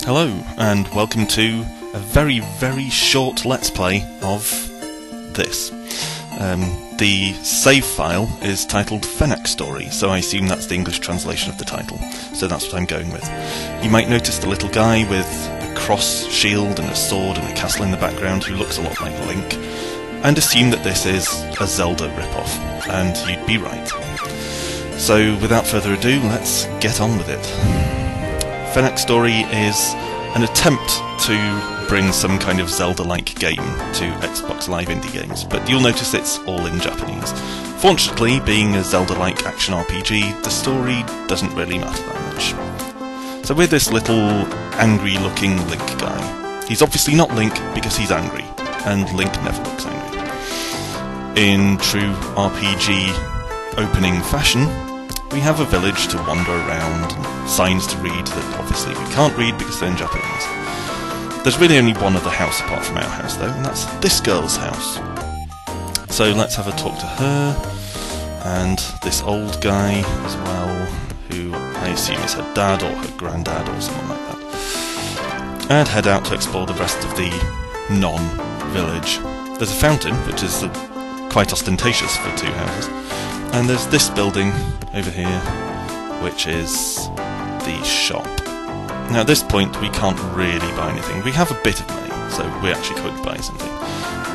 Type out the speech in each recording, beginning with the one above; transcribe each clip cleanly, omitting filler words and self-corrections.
Hello, and welcome to a very, very short Let's Play of this. The save file is titled FenackStory, so I assume that's the English translation of the title, so that's what I'm going with. You might notice the little guy with a cross shield and a sword and a castle in the background who looks a lot like Link, and assume that this is a Zelda ripoff, and you'd be right. So without further ado, let's get on with it. FenackStory is an attempt to bring some kind of Zelda-like game to Xbox Live Indie Games, but you'll notice it's all in Japanese. Fortunately, being a Zelda-like action RPG, the story doesn't really matter that much. So we're this little angry-looking Link guy. He's obviously not Link because he's angry, and Link never looks angry. In true RPG opening fashion, we have a village to wander around, and signs to read that obviously we can't read because they're in Japanese. There's really only one other house apart from our house though, and that's this girl's house. So let's have a talk to her, and this old guy as well, who I assume is her dad or her granddad or someone like that. And head out to explore the rest of the non-village. There's a fountain, which is quite ostentatious for two houses. And there's this building over here, which is the shop. Now at this point we can't really buy anything. We have a bit of money, so we actually could buy something.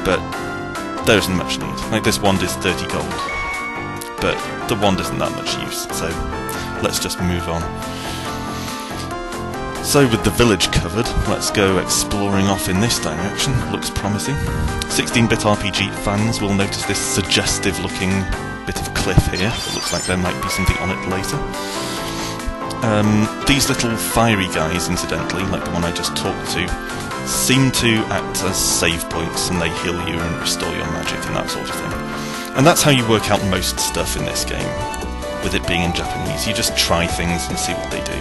But there isn't much need. Like this wand is 30 gold. But the wand isn't that much use, so let's just move on. So with the village covered, let's go exploring off in this direction. Looks promising. 16-bit RPG fans will notice this suggestive looking bit of cliff here. It looks like there might be something on it later. These little fiery guys, incidentally, like the one I just talked to, seem to act as save points, and they heal you and restore your magic and that sort of thing. And that's how you work out most stuff in this game. With it being in Japanese, you just try things and see what they do.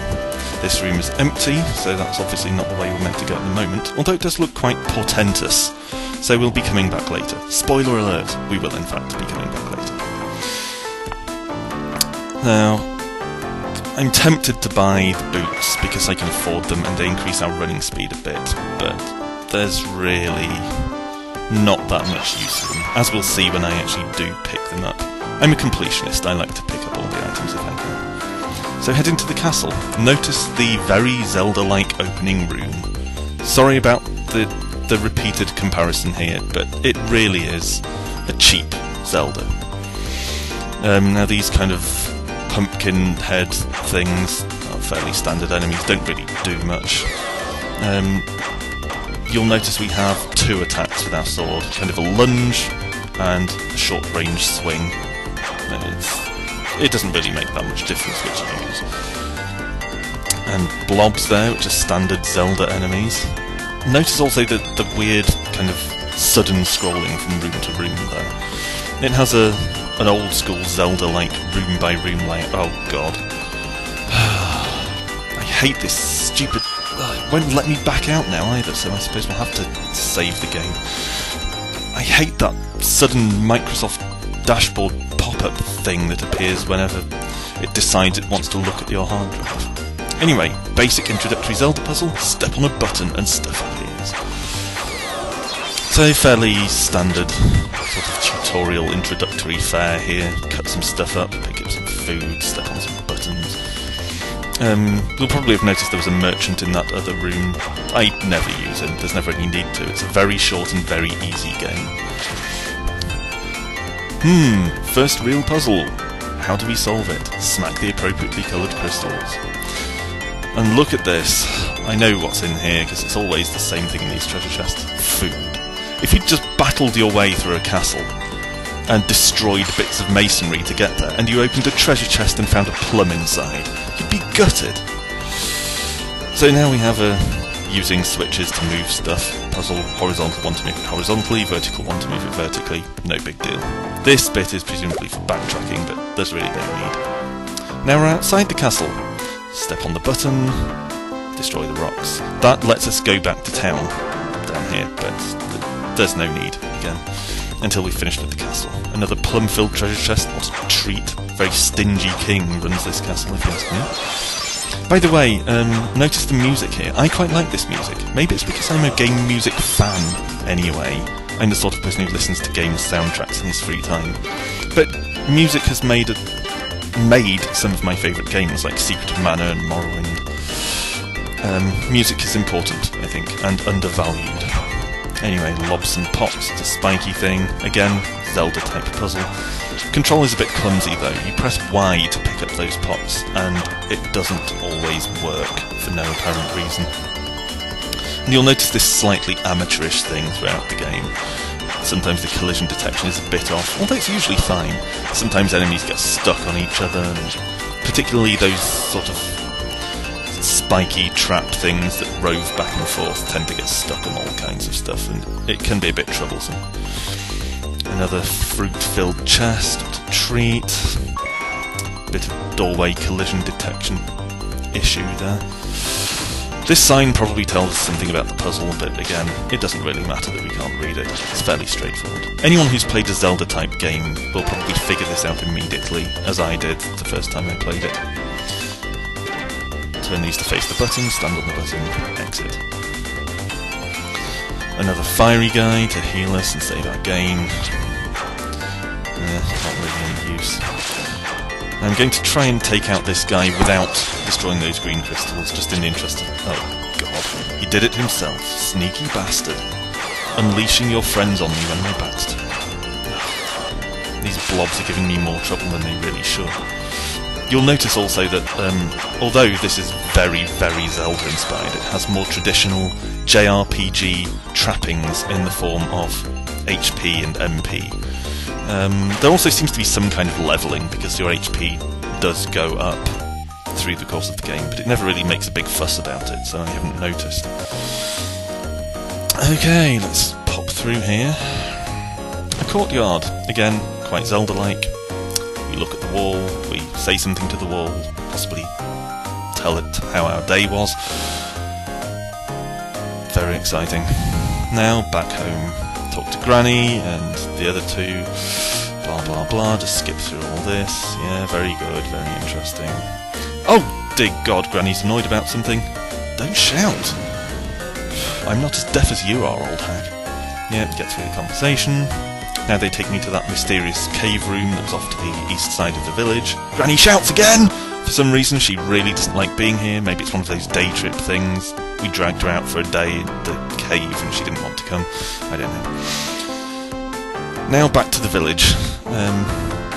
This room is empty, so that's obviously not the way we're meant to go at the moment, although it does look quite portentous, so we'll be coming back later. Spoiler alert, we will in fact be coming back later. Now, I'm tempted to buy the boots because I can afford them and they increase our running speed a bit, but there's really not that much use for them, as we'll see when I actually do pick them up. I'm a completionist, I like to pick up all the items if I can. So head into the castle. Notice the very Zelda-like opening room. Sorry about the repeated comparison here, but it really is a cheap Zelda. Now these kind of pumpkin head things are fairly standard enemies, don't really do much. You'll notice we have two attacks with our sword, kind of a lunge and a short range swing. It doesn't really make that much difference which you use. And blobs there, which are standard Zelda enemies. Notice also the weird kind of sudden scrolling from room to room there. It has an old school Zelda-like room by room layout. Oh god. I hate this stupid... it won't let me back out now either, so I suppose we'll have to save the game. I hate that sudden Microsoft dashboard pop-up thing that appears whenever it decides it wants to look at your hard drive. Anyway, basic introductory Zelda puzzle, step on a button and stuff appears. So fairly standard sort of tutorial introductory fare here. Cut some stuff up, pick up some food, step on some buttons. You'll probably have noticed there was a merchant in that other room. I never use him, there's never any need to. It's a very short and very easy game. First real puzzle. How do we solve it? Smack the appropriately coloured crystals. And look at this. I know what's in here, because it's always the same thing in these treasure chests. Food. If you'd just battled your way through a castle and destroyed bits of masonry to get there, and you opened a treasure chest and found a plum inside, you'd be gutted. So now we have using switches to move stuff. Puzzle, horizontal one to move it horizontally, vertical one to move it vertically, no big deal. This bit is presumably for backtracking, but there's really no need. Now we're outside the castle. Step on the button, destroy the rocks. That lets us go back to town down here, but there's no need, again, until we finish with the castle. Another plum-filled treasure chest, what a treat. Very stingy king runs this castle, if you ask me. By the way, notice the music here. I quite like this music. Maybe it's because I'm a game music fan anyway. I'm the sort of person who listens to game soundtracks in his free time. But music has made some of my favourite games, like Secret of Mana and Morrowind. Music is important, I think, and undervalued. Anyway, lobs and pops, it's a spiky thing. Again, Zelda-type puzzle. Control is a bit clumsy though. You press Y to pick up those pops, and it doesn't always work for no apparent reason. And you'll notice this slightly amateurish thing throughout the game. Sometimes the collision detection is a bit off, although it's usually fine. Sometimes enemies get stuck on each other, and particularly those sort of spiky trap things that rove back and forth tend to get stuck on all kinds of stuff, and it can be a bit troublesome. Another fruit-filled chest, what a treat. Bit of doorway collision detection issue there. This sign probably tells us something about the puzzle, but again, it doesn't really matter that we can't read it. It's fairly straightforward. Anyone who's played a Zelda-type game will probably figure this out immediately, as I did the first time I played it. Turn these to face the button, stand on the button, exit. Another fiery guy to heal us and save our game. Not really any use. I'm going to try and take out this guy without destroying those green crystals, just in the interest of... Oh god, he did it himself, sneaky bastard. Unleashing your friends on me when my back's turned. These blobs are giving me more trouble than they really should. You'll notice also that, although this is very, very Zelda-inspired, it has more traditional JRPG trappings in the form of HP and MP. There also seems to be some kind of levelling, because your HP does go up through the course of the game, but it never really makes a big fuss about it, so I haven't noticed. Okay, let's pop through here. A courtyard, again, quite Zelda-like. We look at the wall, we say something to the wall, possibly tell it how our day was. Very exciting. Now, back home. Talk to Granny and the other two, blah blah blah, just skip through all this. Yeah, very good, very interesting. Oh, dear God, Granny's annoyed about something. Don't shout! I'm not as deaf as you are, old hag. Yeah, get through the conversation. Now they take me to that mysterious cave room that was off to the east side of the village. Granny shouts again! For some reason she really doesn't like being here. Maybe it's one of those day trip things. We dragged her out for a day in the cave and she didn't want to come. I don't know. Now back to the village.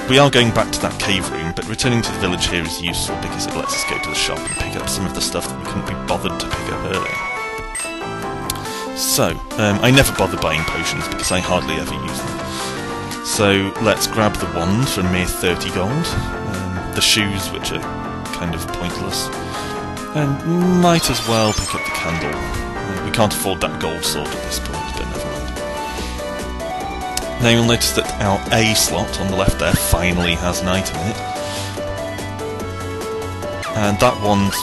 We are going back to that cave room, but returning to the village here is useful because it lets us go to the shop and pick up some of the stuff that we couldn't be bothered to pick up earlier. So, I never bother buying potions because I hardly ever use them. So let's grab the wand for a mere 30 gold, the shoes, which are kind of pointless, and might as well pick up the candle. We can't afford that gold sword at this point, but never mind. Now you'll notice that our A slot on the left there finally has an item in it. And that wand,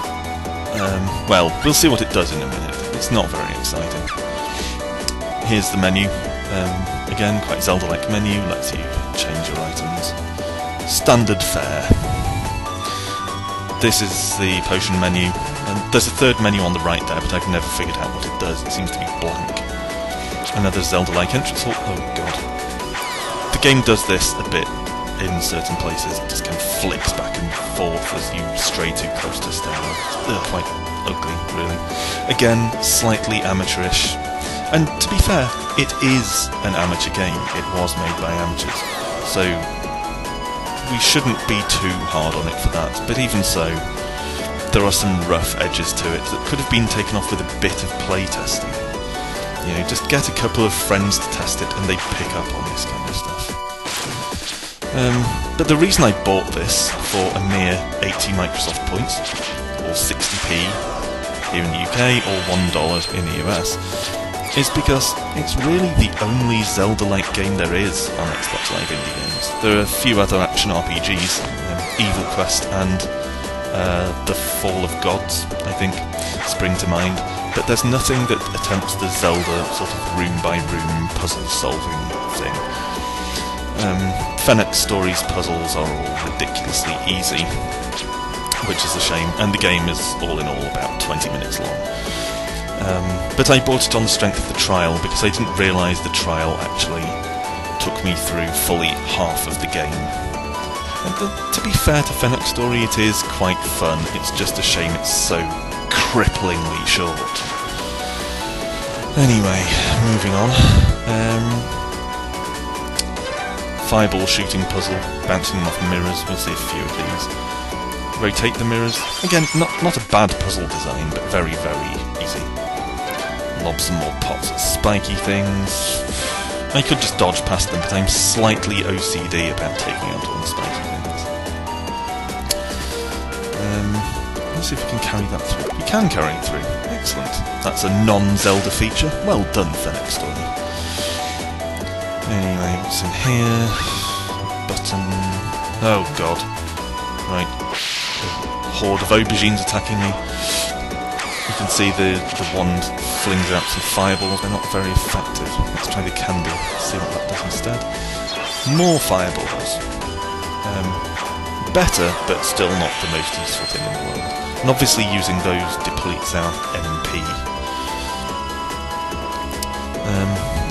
well, we'll see what it does in a minute. It's not very exciting. Here's the menu. Again, quite Zelda-like menu, lets you change your items. Standard fare. This is the potion menu, and there's a third menu on the right there, but I've never figured out what it does. It seems to be blank. Another Zelda-like entrance hall. Oh god. The game does this a bit in certain places. It just kind of flicks back and forth as you stray too close to stairwell. They're quite ugly, really. Again, slightly amateurish. And to be fair, it is an amateur game. It was made by amateurs. So we shouldn't be too hard on it for that. But even so, there are some rough edges to it that could have been taken off with a bit of playtesting. You know, just get a couple of friends to test it and they pick up on this kind of stuff. But the reason I bought this for a mere 80 Microsoft points, or 60p here in the UK, or $1 in the US, is because it's really the only Zelda-like game there is on Xbox Live Indie Games. There are a few other action RPGs, Evil Quest and The Fall of Gods, I think, spring to mind, but there's nothing that attempts the Zelda sort of room-by-room puzzle-solving thing. FenackStory's puzzles are all ridiculously easy, which is a shame, and the game is all in all about 20 minutes long. But I bought it on the strength of the trial, because I didn't realise the trial actually took me through fully half of the game. And to be fair to FenackStory, it is quite fun. It's just a shame it's so cripplingly short. Anyway, moving on. Fireball shooting puzzle, bouncing them off mirrors. We'll see a few of these. Rotate the mirrors. Again, not a bad puzzle design, but very, very easy. Lob some more pots at spiky things. I could just dodge past them, but I'm slightly OCD about taking out all the spiky things. Let's see if we can carry that through. We can carry it through. Excellent. That's a non-Zelda feature. Well done, FenackStory. Anyway, what's in here? Button. Oh god. Right. A horde of aubergines attacking me. You can see the wand flings out some fireballs. They're not very effective. Let's try the candle. See what that does instead. More fireballs. Better, but still not the most useful thing in the world. And obviously using those depletes our MP.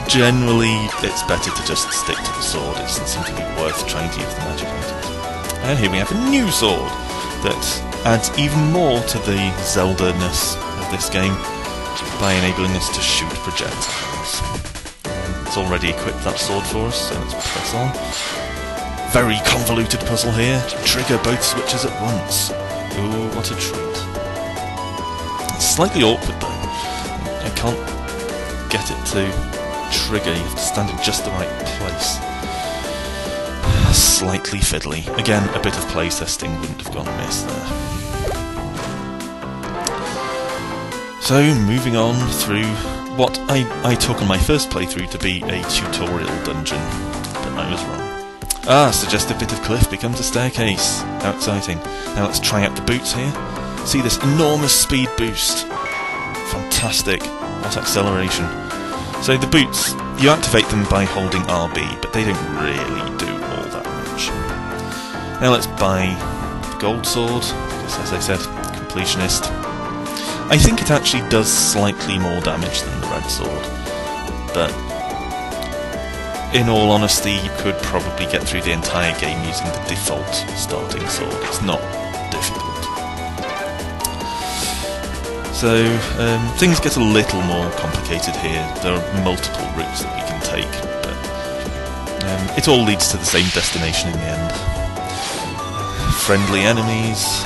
Generally, it's better to just stick to the sword. It doesn't seem to be worth trying to use the magic items. And here we have a new sword that adds even more to the Zelda-ness of this game by enabling us to shoot projectiles. It's already equipped that sword for us, so let's press on. Very convoluted puzzle here. Trigger both switches at once. Ooh, what a treat. It's slightly awkward though. I can't get it to trigger. You have to stand in just the right place. Slightly fiddly. Again, a bit of playtesting wouldn't have gone amiss there. So, moving on through what I took on my first playthrough to be a tutorial dungeon, but I was wrong. Ah, suggestive bit of cliff becomes a staircase. How exciting. Now let's try out the boots here. See this enormous speed boost. Fantastic. What acceleration. So the boots, you activate them by holding RB, but they don't really do all that much. Now let's buy the gold sword, because as I said, completionist. I think it actually does slightly more damage than the red sword, but in all honesty, you could probably get through the entire game using the default starting sword. It's not difficult. So, things get a little more complicated here. There are multiple routes that we can take, but it all leads to the same destination in the end. Friendly enemies,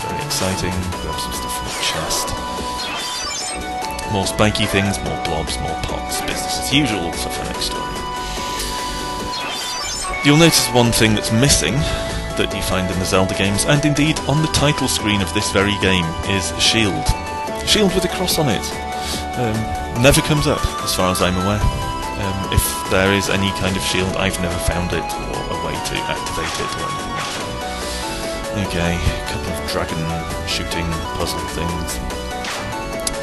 very exciting. Grab some stuff from the chest. More spiky things, more blobs, more pots. Business as usual for FenackStory. You'll notice one thing that's missing that you find in the Zelda games, and indeed on the title screen of this very game, is a shield. Shield with a cross on it. Never comes up, as far as I'm aware. If there is any kind of shield, I've never found it, or a way to activate it, or anything like that. Okay, a couple of dragon shooting puzzle things.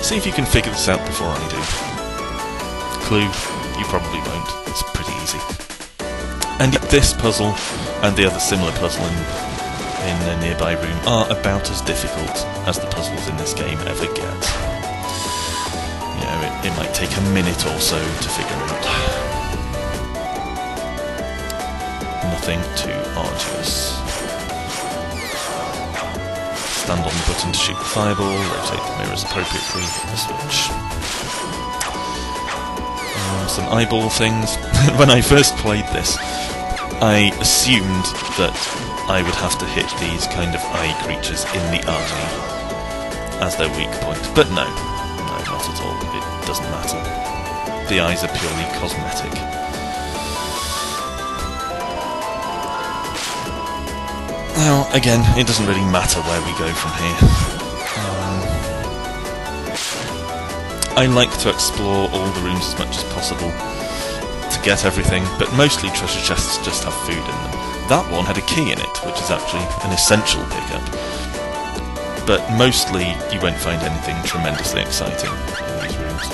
See if you can figure this out before I do. Clue, you probably won't. It's pretty easy. And yet this puzzle and the other similar puzzle in a nearby room are about as difficult as the puzzles in this game ever get. You know, it might take a minute or so to figure out. Nothing too arduous. Stand on the button to shoot the fireball, rotate the mirrors appropriately, hit the switch. Some eyeball things. When I first played this, I assumed that I would have to hit these kind of eye creatures in the eye as their weak point. But no, not at all. It doesn't matter. The eyes are purely cosmetic. Now, again, it doesn't really matter where we go from here. I like to explore all the rooms as much as possible to get everything, but mostly treasure chests just have food in them. That one had a key in it, which is actually an essential pickup. But mostly you won't find anything tremendously exciting in these rooms.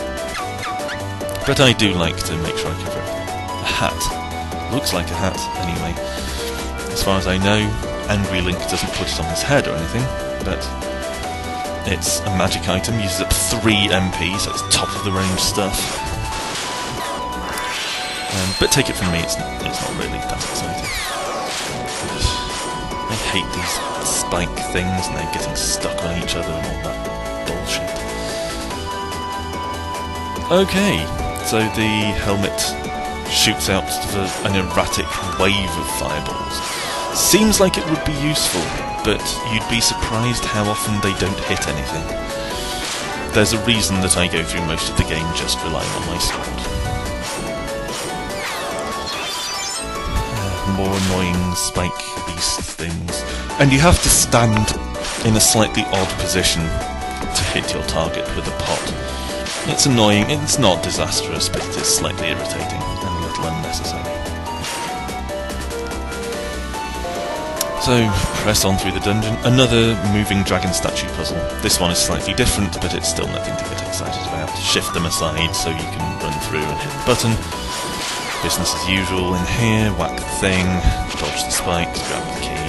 But I do like to make sure I cover everything. A hat. Looks like a hat, anyway. As far as I know, Angry Link doesn't put it on his head or anything, but it's a magic item, uses up 3 MP, so it's top of the range stuff. But take it from me, it's not really that exciting. I hate these spike things and they're getting stuck on each other and all that bullshit. Okay, so the helmet shoots out an erratic wave of fireballs. Seems like it would be useful, but you'd be surprised how often they don't hit anything. There's a reason that I go through most of the game just relying on my sword. More annoying spike beast things. And you have to stand in a slightly odd position to hit your target with a pot. It's annoying, it's not disastrous, but it is slightly irritating and a little unnecessary. So, press on through the dungeon. Another moving dragon statue puzzle. This one is slightly different, but it's still nothing to get excited about. Shift them aside so you can run through and hit the button. Business as usual in here, whack the thing, dodge the spikes, grab the key.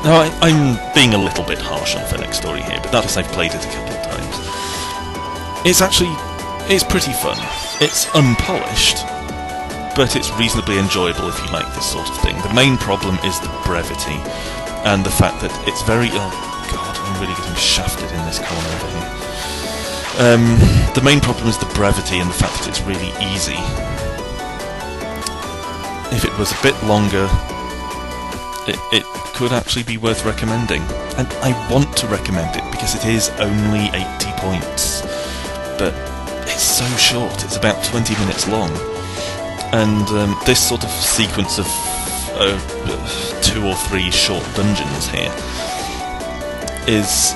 Now, I'm being a little bit harsh on FenackStory here, but that is I've played it a couple of times. It's pretty fun. It's unpolished, but it's reasonably enjoyable if you like this sort of thing. The main problem is the brevity, and the fact that it's very... Oh god, I'm really getting shafted in this corner over here. The main problem is the brevity and the fact that it's really easy. If it was a bit longer, it could actually be worth recommending. And I want to recommend it because it is only 80 points. But it's so short, it's about 20 minutes long. And this sort of sequence of 2 or 3 short dungeons here is...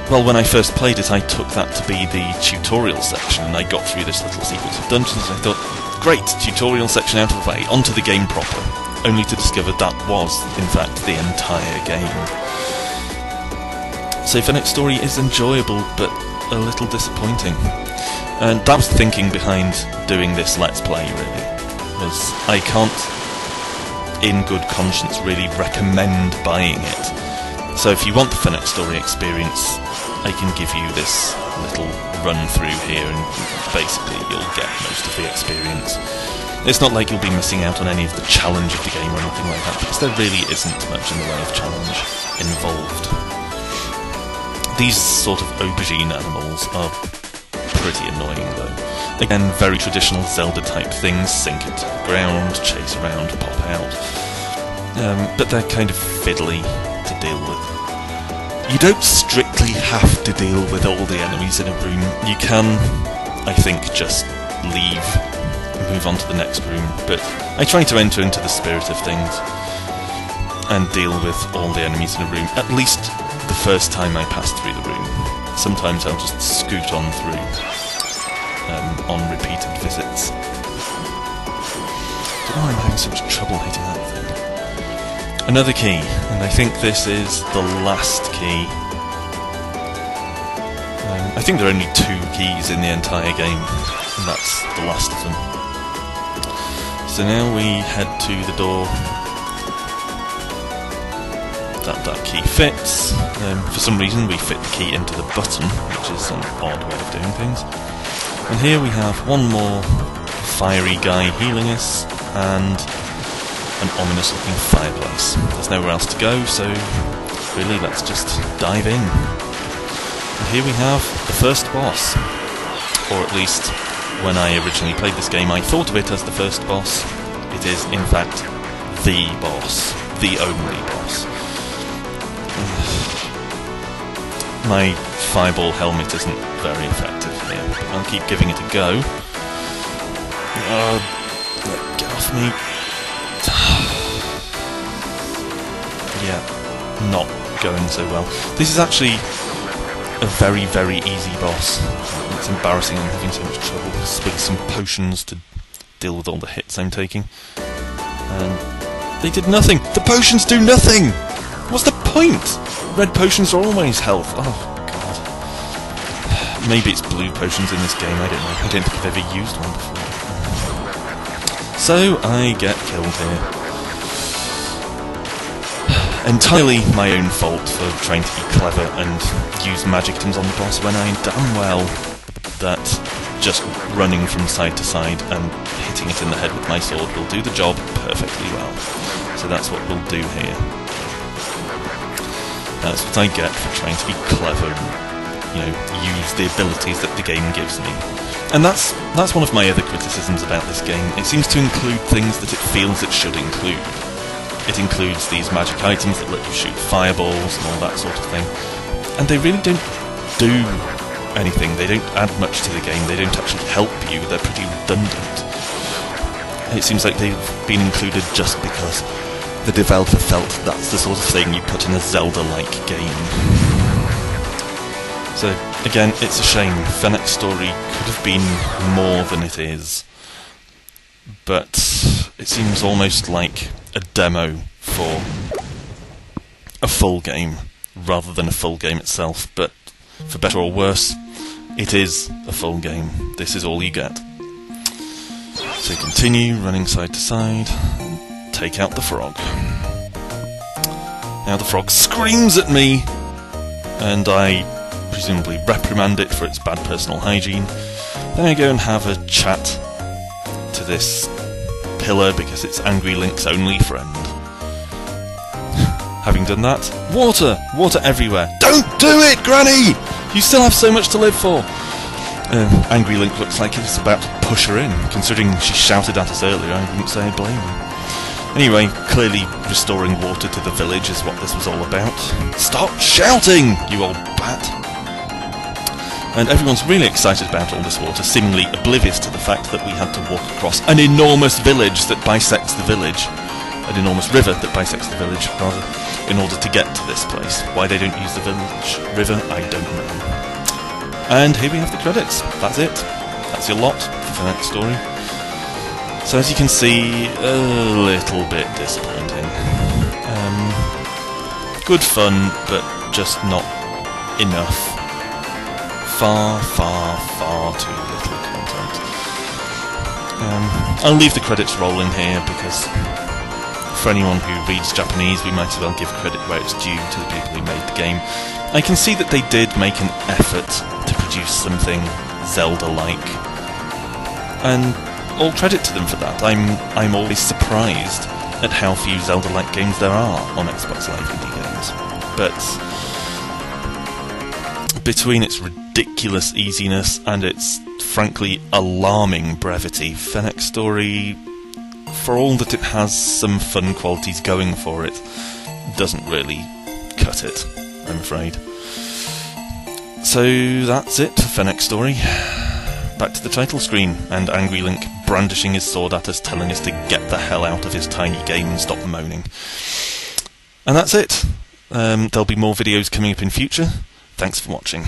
Well, when I first played it, I took that to be the tutorial section, and I got through this little sequence of dungeons, and I thought, great, tutorial section out of the way, onto the game proper, only to discover that was, in fact, the entire game. So FenackStory is enjoyable, but a little disappointing. And that was the thinking behind doing this Let's Play, really, was I can't, in good conscience, really recommend buying it. So if you want the FenackStory experience, I can give you this little run-through here, and basically you'll get most of the experience. It's not like you'll be missing out on any of the challenge of the game or anything like that, because there really isn't much in the way of challenge involved. These sort of aubergine animals are pretty annoying, though. Again, very traditional Zelda-type things, sink into the ground, chase around, pop out. But they're kind of fiddly to deal with. You don't strictly have to deal with all the enemies in a room. You can, I think, just leave, move on to the next room, but I try to enter into the spirit of things and deal with all the enemies in a room, at least the first time I pass through the room. Sometimes I'll just scoot on through on repeated visits. I don't know why I'm having so much trouble hitting that thing. Another key, and I think this is the last key. I think there are only 2 keys in the entire game, and that's the last of them. So now we head to the door. That key fits. For some reason we fit the key into the button, which is an odd way of doing things. And here we have one more fiery guy healing us, and an ominous looking fireplace. There's nowhere else to go, so really let's just dive in. And here we have the first boss. Or at least, when I originally played this game, I thought of it as the first boss. It is, in fact, the boss. The only boss. My fireball helmet isn't very effective here, but I'll keep giving it a go. Get off me. Yeah, not going so well. This is actually a very, very easy boss. It's embarrassing I'm having so much trouble with some potions to deal with all the hits I'm taking. And they did nothing! The potions do nothing! What's the point? Red potions are always health. Oh, god. Maybe it's blue potions in this game, I don't know. I don't think I've ever used one before. So, I get killed here. entirely my own fault for trying to be clever and use magic items on the boss when I damn well that just running from side to side and hitting it in the head with my sword will do the job perfectly well. So that's what we'll do here. That's what I get for trying to be clever and, you know, use the abilities that the game gives me. And that's one of my other criticisms about this game. It seems to include things that it feels it should include. It includes these magic items that let you shoot fireballs and all that sort of thing. And they really don't do anything. They don't add much to the game. They don't actually help you. They're pretty redundant. It seems like they've been included just because the developer felt that's the sort of thing you put in a Zelda-like game. So, again, it's a shame. FenackStory could have been more than it is. But it seems almost like a demo for a full game, rather than a full game itself. But for better or worse, it is a full game. This is all you get. So continue running side to side, and take out the frog. Now the frog screams at me, and I presumably reprimand it for its bad personal hygiene. Then I go and have a chat to this pillar because it's Angry Link's only friend. Having done that, water! Water everywhere! Don't do it, Granny! You still have so much to live for! Angry Link looks like he's about to push her in. Considering she shouted at us earlier, I wouldn't say I blame her. Anyway, clearly restoring water to the village is what this was all about. Stop shouting, you old bat! And everyone's really excited about all this water, seemingly oblivious to the fact that we had to walk across an enormous village that bisects the village. An enormous river that bisects the village, rather, in order to get to this place. Why they don't use the village river, I don't know. And here we have the credits. That's it. That's your lot for the next story. So as you can see, a little bit disappointing. Good fun, but just not enough. Far, far, far too little content. I'll leave the credits rolling here because for anyone who reads Japanese, we might as well give credit where it's due to the people who made the game. I can see that they did make an effort to produce something Zelda-like, and all credit to them for that. I'm always surprised at how few Zelda-like games there are on Xbox Live Indie Games. But between its ridiculous easiness and its frankly alarming brevity, FenackStory, for all that it has some fun qualities going for it, doesn't really cut it, I'm afraid. So that's it for FenackStory. Back to the title screen, and Angry Link brandishing his sword at us, telling us to get the hell out of his tiny game and stop moaning. And that's it. There'll be more videos coming up in future. Thanks for watching.